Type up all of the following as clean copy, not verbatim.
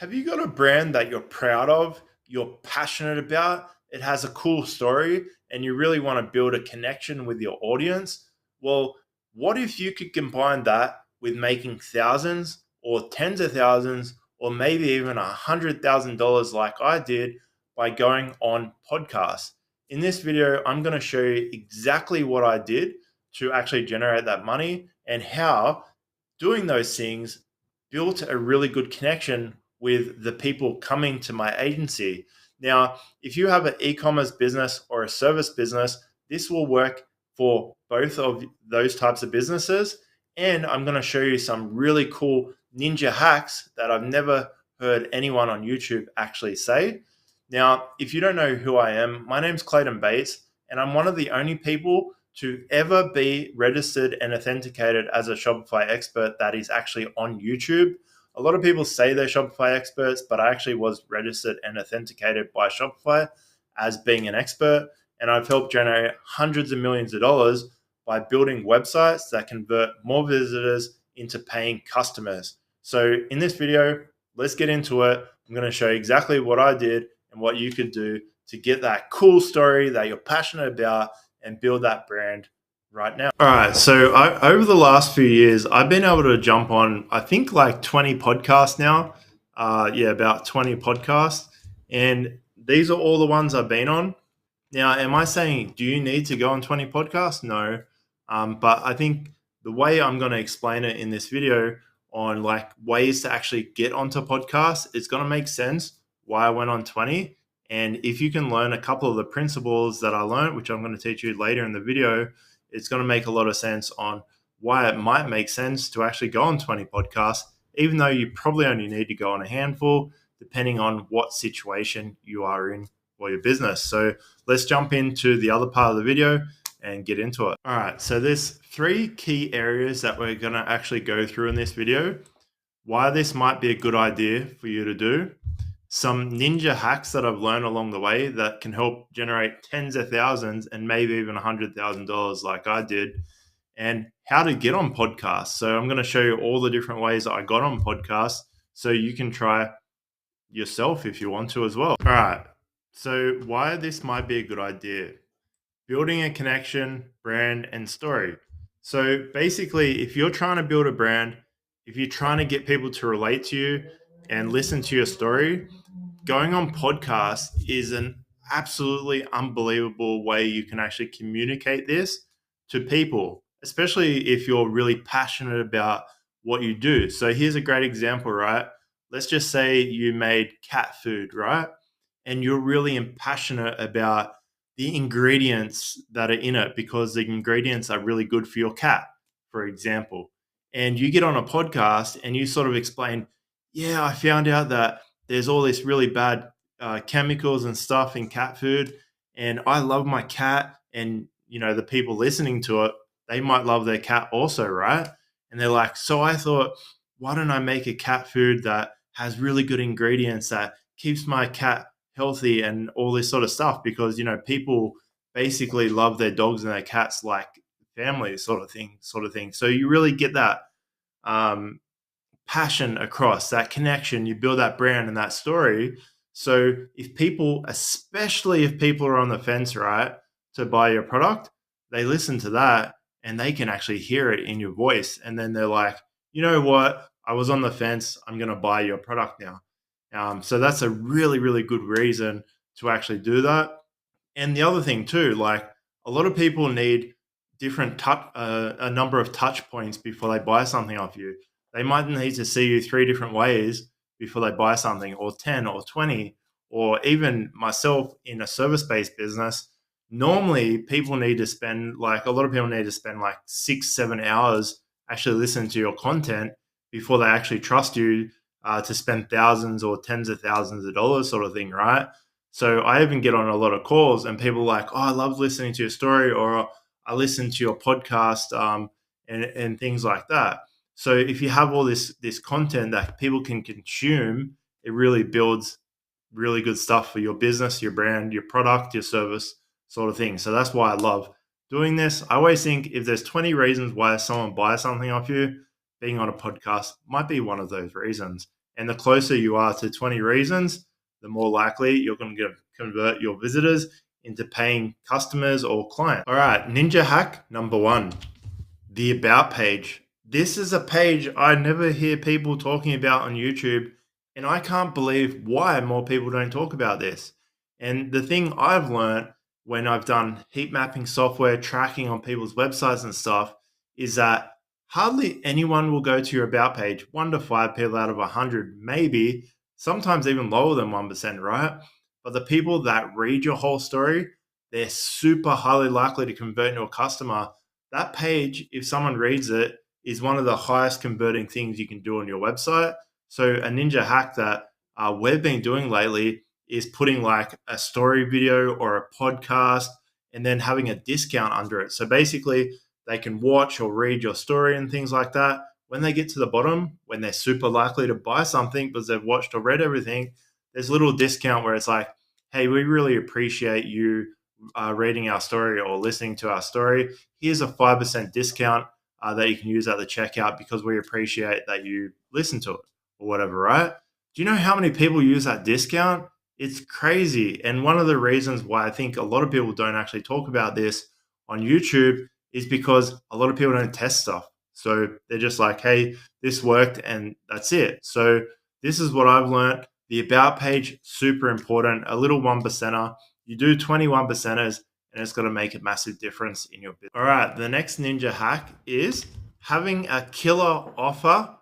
Have you got a brand that you're proud of, you're passionate about, it has a cool story, and you really want to build a connection with your audience? Well, what if you could combine that with making thousands or tens of thousands or maybe even $100,000 like I did by going on podcasts? In this video, I'm going to show you exactly what I did to actually generate that money and how doing those things built a really good connection with the people coming to my agency. Now, if you have an e-commerce business or a service business, this will work for both of those types of businesses. And I'm going to show you some really cool ninja hacks that I've never heard anyone on YouTube actually say. Now, if you don't know who I am, my name's Clayton Bates, and I'm one of the only people to ever be registered and authenticated as a Shopify expert that is actually on YouTube. A lot of people say they're Shopify experts, but I actually was registered and authenticated by Shopify as being an expert. And I've helped generate hundreds of millions of dollars by building websites that convert more visitors into paying customers. So in this video, let's get into it. I'm going to show you exactly what I did and what you could do to get that cool story that you're passionate about and build that brand right now. All right. So over the last few years, I've been able to jump on, I think, like 20 podcasts now. About 20 podcasts. And these are all the ones I've been on. Now, am I saying, do you need to go on 20 podcasts? No. But I think the way I'm going to explain it in this video on like ways to actually get onto podcasts, it's going to make sense why I went on 20. And if you can learn a couple of the principles that I learned, which I'm going to teach you later in the video, it's going to make a lot of sense on why it might make sense to actually go on 20 podcasts, even though you probably only need to go on a handful, depending on what situation you are in for your business. So let's jump into the other part of the video and get into it. All right, so there's three key areas that we're going to actually go through in this video. Why this might be a good idea for you to do, some ninja hacks that I've learned along the way that can help generate tens of thousands and maybe even $100,000 like I did, and how to get on podcasts. So I'm going to show you all the different ways that I got on podcasts so you can try yourself if you want to as well. All right. So why this might be a good idea. Building a connection, brand, and story. So basically, if you're trying to build a brand, if you're trying to get people to relate to you and listen to your story, going on podcasts is an absolutely unbelievable way you can actually communicate this to people, especially if you're really passionate about what you do. So here's a great example, right? Let's just say you made cat food, right? And you're really passionate about the ingredients that are in it because the ingredients are really good for your cat, for example. And you get on a podcast and you sort of explain, yeah, I found out that there's all this really bad chemicals and stuff in cat food, and I love my cat, and the people listening to it, they might love their cat also, right? And they're like, so I thought, why don't I make a cat food that has really good ingredients that keeps my cat healthy and all this sort of stuff, because people basically love their dogs and their cats like family sort of thing. So you really get that passion across, that connection, you build that brand and that story. So if people, especially if people are on the fence, right, to buy your product, they listen to that and they can actually hear it in your voice. And then they're like, you know what? I was on the fence. I'm going to buy your product now. So that's a really, really good reason to actually do that. And the other thing too, like a lot of people need a number of touch points before they buy something off you. They might need to see you 3 different ways before they buy something, or 10 or 20, or even myself in a service-based business. Normally people need to spend like 6, 7 hours actually listening to your content before they actually trust you to spend thousands or tens of thousands of dollars sort of thing, right? So I even get on a lot of calls and people are like, oh, I love listening to your story, or I listen to your podcast and things like that. So if you have all this content that people can consume, it really builds really good stuff for your business, your brand, your product, your service sort of thing. So that's why I love doing this. I always think if there's 20 reasons why someone buys something off you, being on a podcast might be one of those reasons. And the closer you are to 20 reasons, the more likely you're going to convert your visitors into paying customers or clients. All right, ninja hack number 1, the about page. This is a page I never hear people talking about on YouTube, and I can't believe why more people don't talk about this. And the thing I've learned when I've done heat mapping software tracking on people's websites and stuff is that hardly anyone will go to your about page. 1 to 5 people out of 100, maybe, sometimes even lower than 1%, right? But the people that read your whole story, they're super highly likely to convert into a customer. That page, if someone reads it, is one of the highest converting things you can do on your website. So a ninja hack that we've been doing lately is putting like a story video or a podcast and then having a discount under it. So basically they can watch or read your story and things like that. When they get to the bottom, when they're super likely to buy something because they've watched or read everything, there's a little discount where it's like, hey, we really appreciate you reading our story or listening to our story. Here's a 5% discount that you can use at the checkout because we appreciate that you listen to it or whatever, right? Do you know how many people use that discount? It's crazy. And one of the reasons why I think a lot of people don't actually talk about this on YouTube is because a lot of people don't test stuff. So they're just like, hey, this worked and that's it. So this is what I've learned. The about page, super important. A little 1%er. You do 21 percenters and it's going to make a massive difference in your business. All right, the next ninja hack is having a killer offer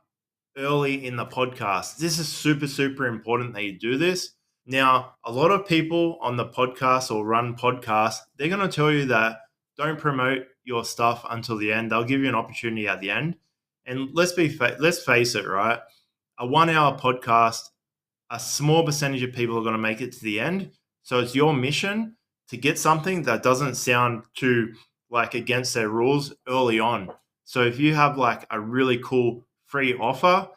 early in the podcast. This is super, super important that you do this. Now, a lot of people on the podcast or run podcasts, they're going to tell you that don't promote your stuff until the end. They'll give you an opportunity at the end. And let's face it, right? A 1-hour podcast, a small percentage of people are going to make it to the end. So it's your mission to get something that doesn't sound too like against their rules early on. So if you have like a really cool free offer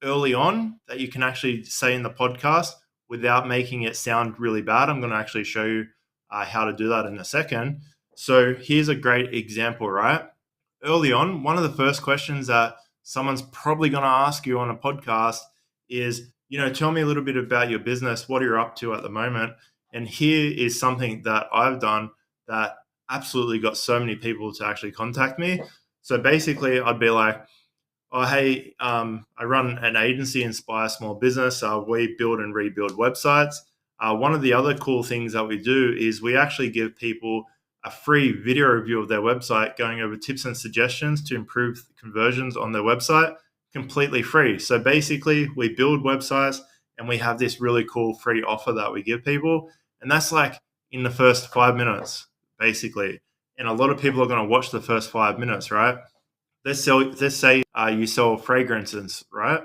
early on that you can actually say in the podcast without making it sound really bad, I'm going to actually show you how to do that in a second. So here's a great example, right? Early on, one of the first questions that someone's probably going to ask you on a podcast is, tell me a little bit about your business, what you're up to at the moment. And here is something that I've done that absolutely got so many people to actually contact me. So basically, I'd be like, oh, hey, I run an agency, Inspire Small Business. We build and rebuild websites. One of the other cool things that we do is we actually give people a free video review of their website going over tips and suggestions to improve conversions on their website, completely free. So basically, we build websites and we have this really cool free offer that we give people. And that's like in the first 5 minutes, basically. And a lot of people are going to watch the first 5 minutes, right? Let's say you sell fragrances, right?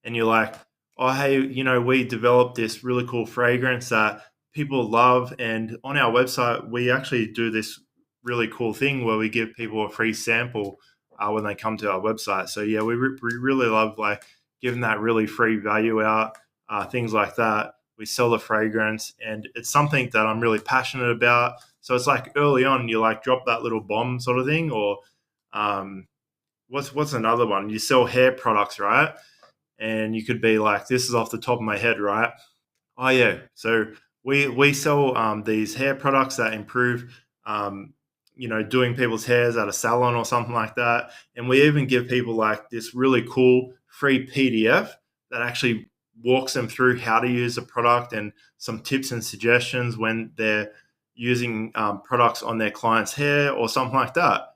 And you're like, oh, hey, we developed this really cool fragrance that people love. And on our website, we actually do this really cool thing where we give people a free sample when they come to our website. So yeah, we really love like giving that really free value out, things like that. We sell the fragrance and it's something that I'm really passionate about. So it's like early on, you like drop that little bomb sort of thing, or what's another one? You sell hair products, right? And you could be like, this is off the top of my head, right? Oh yeah. So we sell these hair products that improve doing people's hairs at a salon or something like that. And we even give people like this really cool free PDF that actually walks them through how to use the product and some tips and suggestions when they're using products on their client's hair or something like that.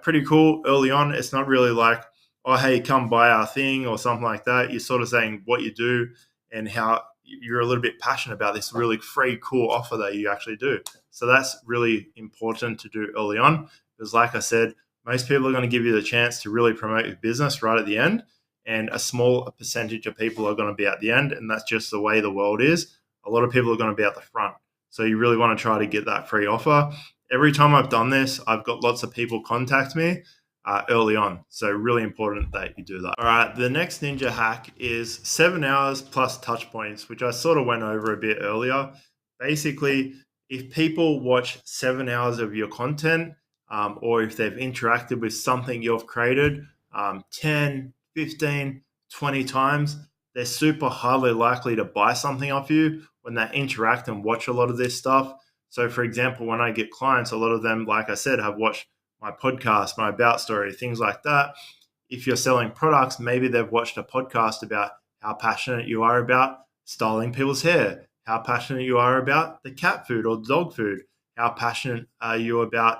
Pretty cool early on. It's not really like, oh, hey, come buy our thing or something like that. You're sort of saying what you do and how you're a little bit passionate about this really free, cool offer that you actually do. So that's really important to do early on because, like I said, most people are going to give you the chance to really promote your business right at the end, and a small percentage of people are going to be at the end, and that's just the way the world is. A lot of people are going to be at the front. So you really want to try to get that free offer. Every time I've done this, I've got lots of people contact me early on. So really important that you do that. All right, the next ninja hack is 7 hours plus touch points, which I sort of went over a bit earlier. Basically, if people watch 7 hours of your content, or if they've interacted with something you've created 10, 15, 20 times, they're super highly likely to buy something off you when they interact and watch a lot of this stuff. So, for example, when I get clients, a lot of them, like I said, have watched my podcast, my about story, things like that. If you're selling products, maybe they've watched a podcast about how passionate you are about styling people's hair, how passionate you are about the cat food or dog food, how passionate are you about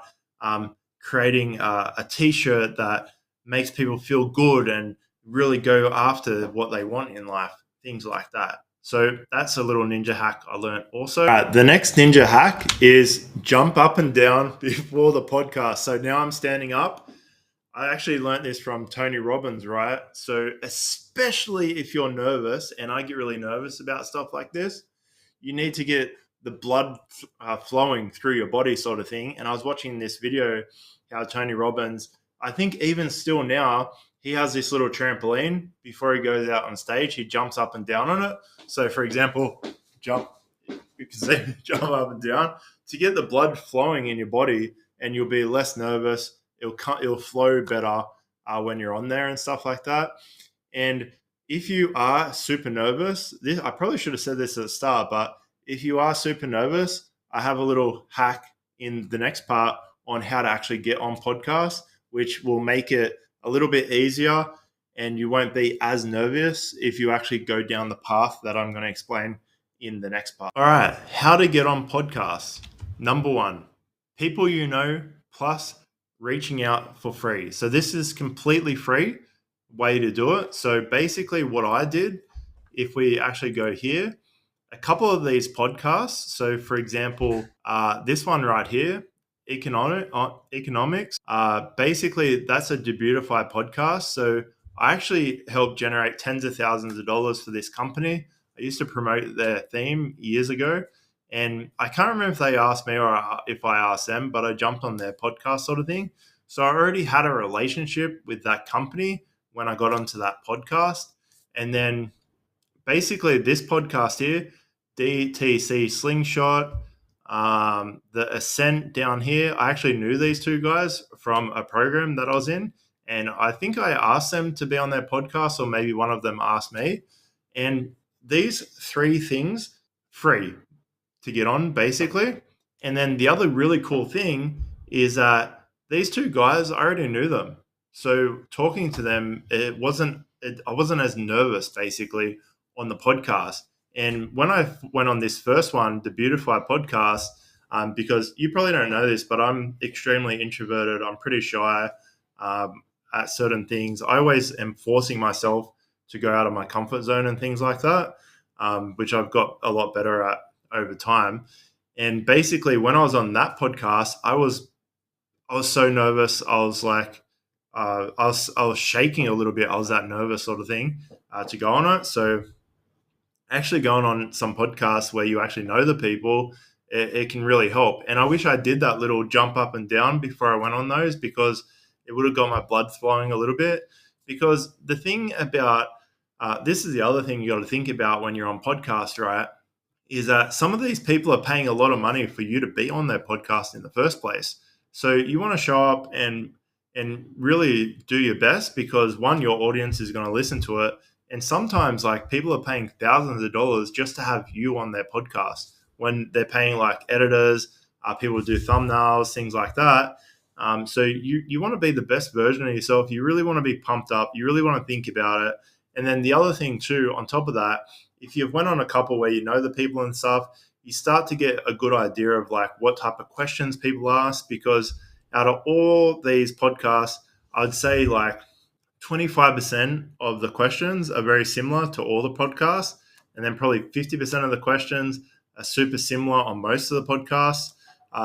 creating a t-shirt that makes people feel good and really go after what they want in life, things like that. So that's a little ninja hack I learned also. The next ninja hack is jump up and down before the podcast. So now I'm standing up. I actually learned this from Tony Robbins, right? So especially if you're nervous, and I get really nervous about stuff like this, you need to get the blood flowing through your body sort of thing. And I was watching this video, how Tony Robbins, I think even still now, he has this little trampoline before he goes out on stage. He jumps up and down on it. So, for example, jump up and down to get the blood flowing in your body, and you'll be less nervous. It'll flow better when you're on there and stuff like that. And if you are super nervous, I probably should have said this at the start, but if you are super nervous, I have a little hack in the next part on how to actually get on podcasts, which will make it a little bit easier, and you won't be as nervous if you actually go down the path that I'm going to explain in the next part. All right, how to get on podcasts. Number one, people you know plus reaching out for free. So this is completely free way to do it. So basically what I did, if we actually go here, a couple of these podcasts. So for example, this one right here, economics. Basically, that's a Debutify podcast. So I actually helped generate tens of thousands of dollars for this company. I used to promote their theme years ago, and I can't remember if they asked me or if I asked them, but I jumped on their podcast sort of thing. So I already had a relationship with that company when I got onto that podcast. And then basically this podcast here, DTC Slingshot, the Ascent down here, I actually knew these two guys from a program that I was in. And I think I asked them to be on their podcast, or maybe one of them asked me. And these three things, free to get on, basically. And then the other really cool thing is that these two guys, I already knew them. So talking to them, I wasn't as nervous, basically, on the podcast. And when I went on this first one, the Beautify podcast, because you probably don't know this, but I'm extremely introverted. I'm pretty shy at certain things. I always am forcing myself to go out of my comfort zone and things like that, which I've got a lot better at over time. And basically, when I was on that podcast, I was so nervous. I was like, I was shaking a little bit. I was that nervous sort of thing to go on it. So actually going on some podcasts where you actually know the people, it can really help. And I wish I did that little jump up and down before I went on those, because it would have got my blood flowing a little bit. Because the thing about this is the other thing you got to think about when you're on podcast, right? Is that some of these people are paying a lot of money for you to be on their podcast in the first place. So you want to show up and really do your best, because one, your audience is going to listen to it. And sometimes like people are paying thousands of dollars just to have you on their podcast, when they're paying like editors, people do thumbnails, things like that. So you want to be the best version of yourself. You really want to be pumped up. You really want to think about it. And then the other thing too, on top of that, if you've went on a couple where you know the people and stuff, you start to get a good idea of like what type of questions people ask. Because out of all these podcasts, I'd say like 25% of the questions are very similar to all the podcasts. And then probably 50% of the questions are super similar on most of the podcasts.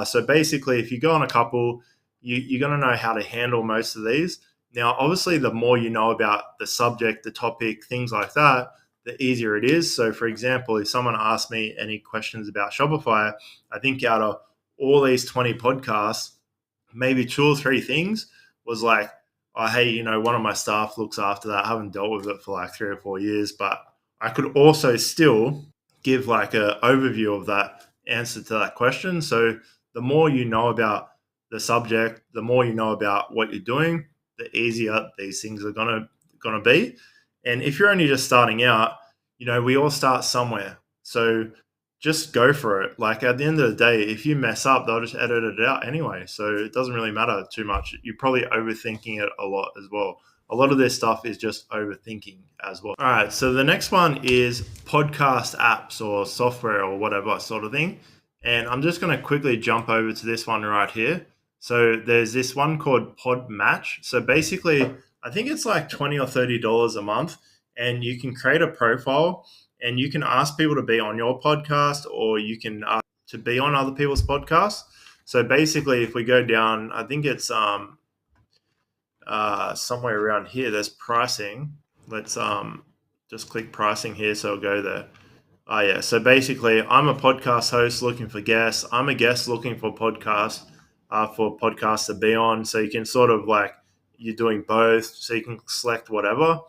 So basically, if you go on a couple, you're going to know how to handle most of these. Now, obviously, the more you know about the subject, the topic, things like that, the easier it is. So, for example, if someone asked me any questions about Shopify, I think out of all these 20 podcasts, maybe 2 or 3 things was like, oh, hey, one of my staff looks after that. I haven't dealt with it for like 3 or 4 years, but I could also still give like an overview of that answer to that question. So the more you know about the subject, the more you know about what you're doing, the easier these things are gonna be. And if you're only just starting out, we all start somewhere. So just go for it. Like at the end of the day, if you mess up, they'll just edit it out anyway. So it doesn't really matter too much. You're probably overthinking it a lot as well. A lot of this stuff is just overthinking as well. All right. So the next one is podcast apps or software or whatever sort of thing. And I'm just going to quickly jump over to this one right here. So there's this one called PodMatch. So basically, I think it's like $20 or $30 a month, and you can create a profile and you can ask people to be on your podcast, or you can ask to be on other people's podcasts. So basically, if we go down, I think it's somewhere around here. There's pricing. Let's just click pricing here, so I'll go there. Oh yeah. So basically, I'm a podcast host looking for guests. I'm a guest looking for podcasts to be on. So you can sort of like you're doing both. So you can select whatever.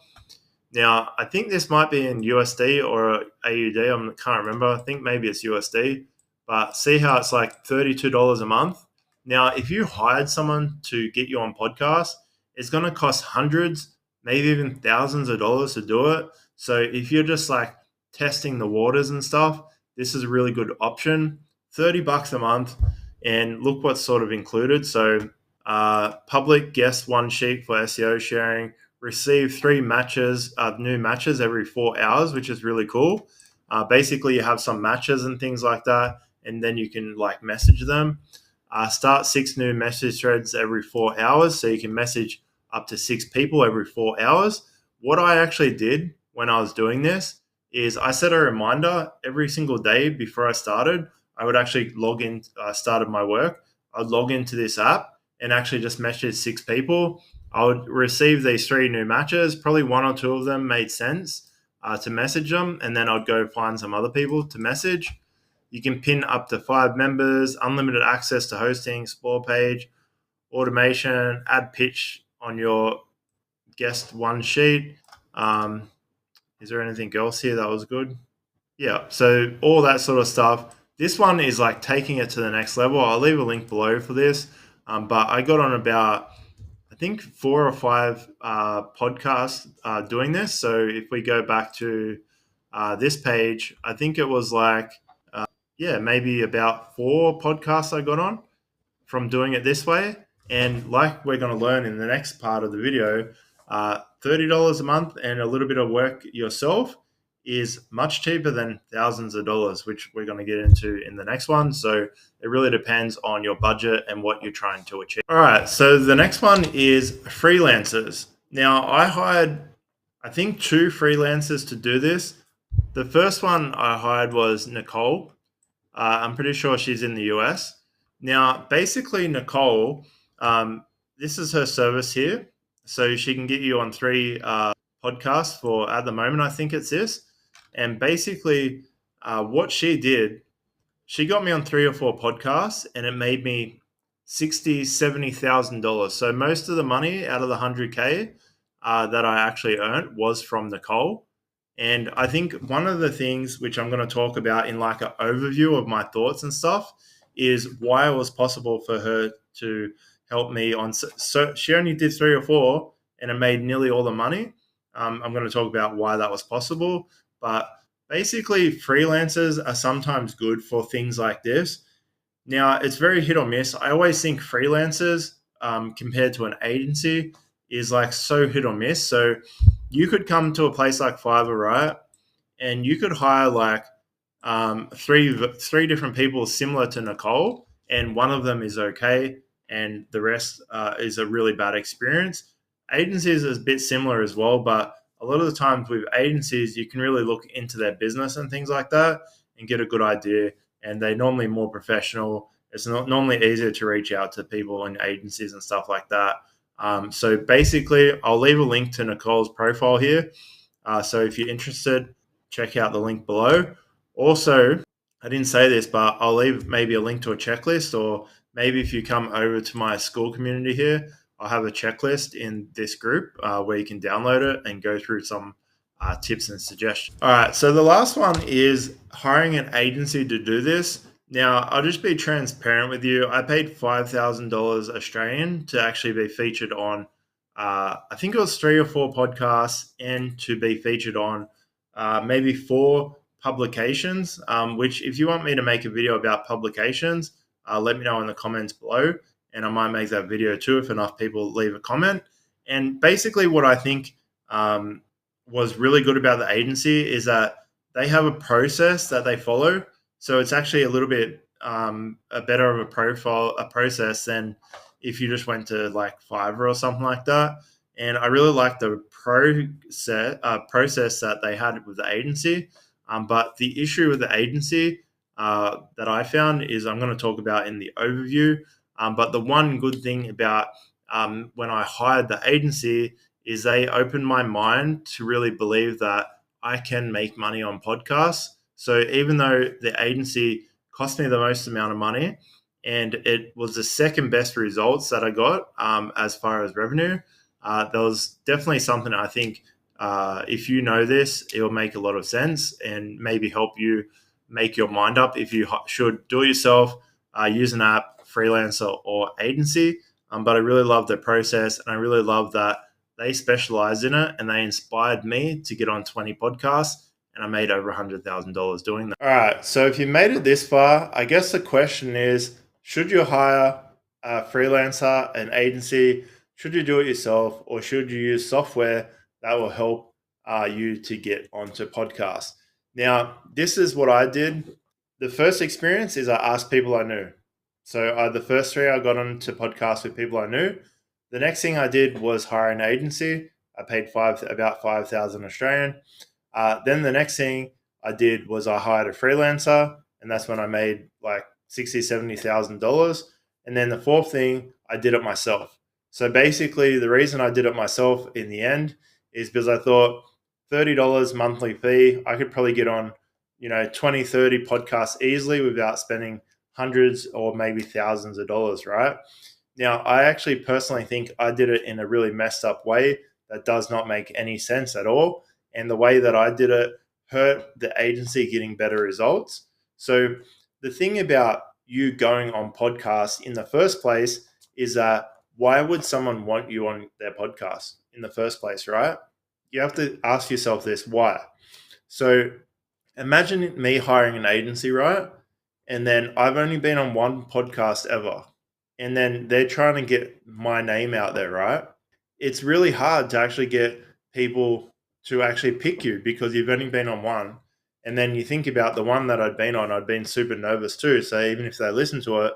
Now, I think this might be in USD or AUD. I can't remember. I think maybe it's USD. But see how it's like $32 a month. Now, if you hired someone to get you on podcast, it's going to cost hundreds, maybe even thousands of dollars to do it. So if you're just like testing the waters and stuff, this is a really good option. $30 a month. And look what's sort of included. So public guest one sheet for SEO sharing, receive 3 matches, new matches every 4 hours, which is really cool. Basically, you have some matches and things like that, and then you can like message them. Start 6 new message threads every 4 hours, so you can message up to 6 people every 4 hours. What I actually did when I was doing this is I set a reminder every single day before I started. I would actually log in, started my work. I'd log into this app and actually just message 6 people. I would receive these 3 new matches. Probably 1 or 2 of them made sense to message them, and then I'd go find some other people to message. You can pin up to 5 members, unlimited access to hosting, explore page, automation, add pitch on your guest one sheet. Is there anything else here that was good? Yeah, so all that sort of stuff. This one is like taking it to the next level. I'll leave a link below for this. But I got on about, I think, 4 or 5 podcasts doing this. So if we go back to this page, I think it was like, maybe about 4 podcasts I got on from doing it this way. And like we're going to learn in the next part of the video, $30 a month and a little bit of work yourself is much cheaper than thousands of dollars, which we're going to get into in the next one. So it really depends on your budget and what you're trying to achieve. All right, so the next one is freelancers. Now, I hired, I think, 2 freelancers to do this. The first one I hired was Nicole. I'm pretty sure she's in the US. Now, basically, Nicole, this is her service here. So she can get you on 3 podcasts for, at the moment, I think it's this. And basically, what she did, she got me on 3 or 4 podcasts, and it made me $70,000. So most of the money out of the 100K that I actually earned was from Nicole. And I think one of the things which I'm going to talk about in like an overview of my thoughts and stuff is why it was possible for her to help me on. So she only did 3 or 4 and it made nearly all the money. I'm going to talk about why that was possible. But basically, freelancers are sometimes good for things like this. Now, it's very hit or miss. I always think freelancers compared to an agency is like so hit or miss. So you could come to a place like Fiverr, right? And you could hire like three different people similar to Nicole, and one of them is okay, and the rest is a really bad experience. Agencies is a bit similar as well, but a lot of the times with agencies, you can really look into their business and things like that and get a good idea. And they're normally more professional. It's not normally easier to reach out to people in agencies and stuff like that. So basically, I'll leave a link to Nicole's profile here. So if you're interested, check out the link below. Also, I didn't say this, but I'll leave maybe a link to a checklist, or maybe if you come over to my school community here, I'll have a checklist in this group where you can download it and go through some tips and suggestions. All right, so the last one is hiring an agency to do this. Now, I'll just be transparent with you. I paid $5,000 Australian to actually be featured on, I think it was 3 or 4 podcasts, and to be featured on maybe 4 publications, which if you want me to make a video about publications, let me know in the comments below, and I might make that video too if enough people leave a comment. And basically what I think was really good about the agency is that they have a process that they follow. So it's actually a little bit a better of a process than if you just went to like Fiverr or something like that. And I really like the process that they had with the agency. But the issue with the agency that I found is I'm going to talk about in the overview. But the one good thing about when I hired the agency is they opened my mind to really believe that I can make money on podcasts. So even though the agency cost me the most amount of money and it was the second best results that I got as far as revenue, there was definitely something I think if you know this, it will make a lot of sense and maybe help you make your mind up if you should do it yourself, use an app, freelancer, or agency. But I really love the process and I really love that they specialize in it and they inspired me to get on 20 podcasts and I made over $100,000 doing that. All right. So if you made it this far, I guess the question is, should you hire a freelancer, an agency? Should you do it yourself or should you use software that will help you to get onto podcasts? Now, this is what I did. The first experience is I asked people I knew. So the first 3 I got onto podcasts with people I knew. The next thing I did was hire an agency. I paid about 5,000 Australian. Then the next thing I did was I hired a freelancer, and that's when I made like $60,000-$70,000. And then the fourth thing, I did it myself. So basically, the reason I did it myself in the end is because I thought $30 monthly fee, I could probably get on, 20, 30 podcasts easily without spending hundreds or maybe thousands of dollars, right? Now, I actually personally think I did it in a really messed up way that does not make any sense at all. And the way that I did it hurt the agency getting better results. So the thing about you going on podcasts in the first place is that why would someone want you on their podcast in the first place, right? You have to ask yourself this, why? So imagine me hiring an agency, right? And then I've only been on one podcast ever. And then they're trying to get my name out there, right? It's really hard to actually get people to actually pick you because you've only been on one. And then you think about the one that I'd been on, I'd been super nervous too. So even if they listened to it,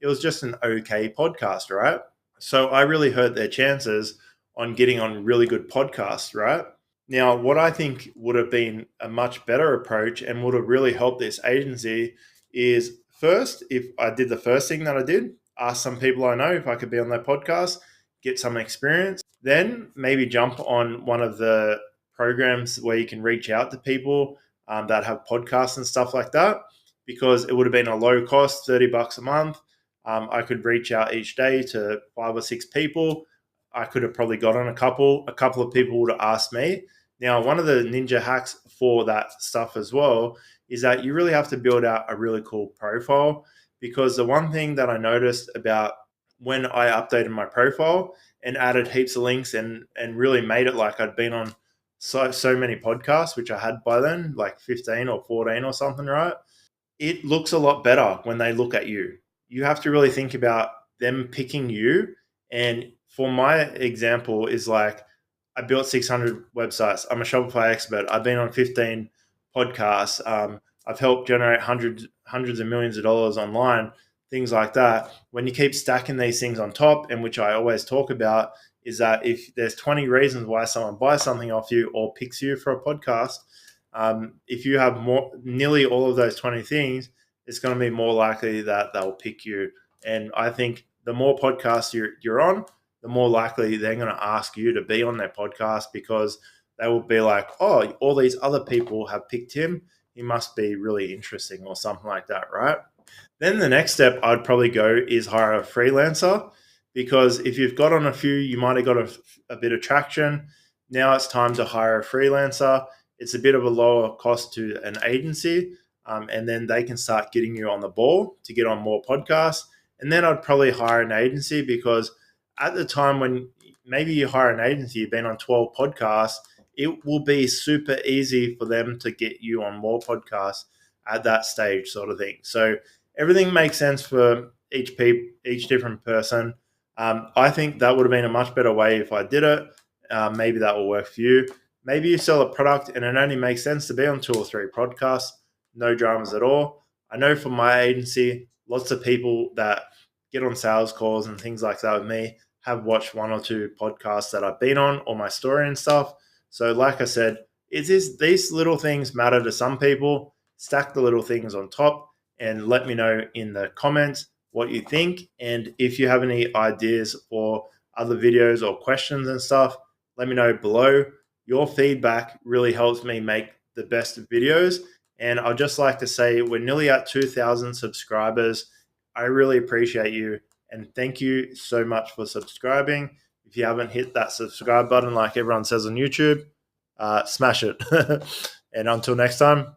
it was just an okay podcast, right? So I really hurt their chances on getting on really good podcasts, right? Now, what I think would have been a much better approach and would have really helped this agency is first, if I did the first thing that I did, ask some people I know if I could be on their podcast, get some experience, then maybe jump on one of the programs where you can reach out to people that have podcasts and stuff like that, because it would have been a low cost, $30 a month. I could reach out each day to 5 or 6 people. I could have probably got on a couple of people would have asked me. Now, one of the ninja hacks for that stuff as well is that you really have to build out a really cool profile, because the one thing that I noticed about when I updated my profile and added heaps of links and really made it like I'd been on so many podcasts, which I had by then, like 15 or 14 or something, right? It looks a lot better when they look at you. You have to really think about them picking you. And for my example is like, I built 600 websites. I'm a Shopify expert. I've been on 15 podcasts. I've helped generate hundreds of millions of dollars online, things like that. When you keep stacking these things on top, and which I always talk about, is that if there's 20 reasons why someone buys something off you or picks you for a podcast, if you have nearly all of those 20 things, it's going to be more likely that they'll pick you. And I think the more podcasts you're on, the more likely they're going to ask you to be on their podcast, because they will be like, oh, all these other people have picked him. He must be really interesting or something like that, right? Then the next step I'd probably go is hire a freelancer, because if you've got on a few, you might have got a bit of traction. Now it's time to hire a freelancer. It's a bit of a lower cost to an agency, and then they can start getting you on the ball to get on more podcasts. And then I'd probably hire an agency, because at the time when maybe you hire an agency, you've been on 12 podcasts, it will be super easy for them to get you on more podcasts at that stage, sort of thing. So everything makes sense for each different person. I think that would have been a much better way if I did it. Maybe that will work for you. Maybe you sell a product and it only makes sense to be on 2 or 3 podcasts. No dramas at all. I know from my agency, lots of people that get on sales calls and things like that with me have watched 1 or 2 podcasts that I've been on, or my story and stuff. So like I said, these little things matter to some people. Stack the little things on top and let me know in the comments what you think. And if you have any ideas for other videos or questions and stuff, let me know below. Your feedback really helps me make the best videos. And I'd just like to say we're nearly at 2,000 subscribers. I really appreciate you. And thank you so much for subscribing. If you haven't hit that subscribe button like everyone says on YouTube, smash it. And until next time,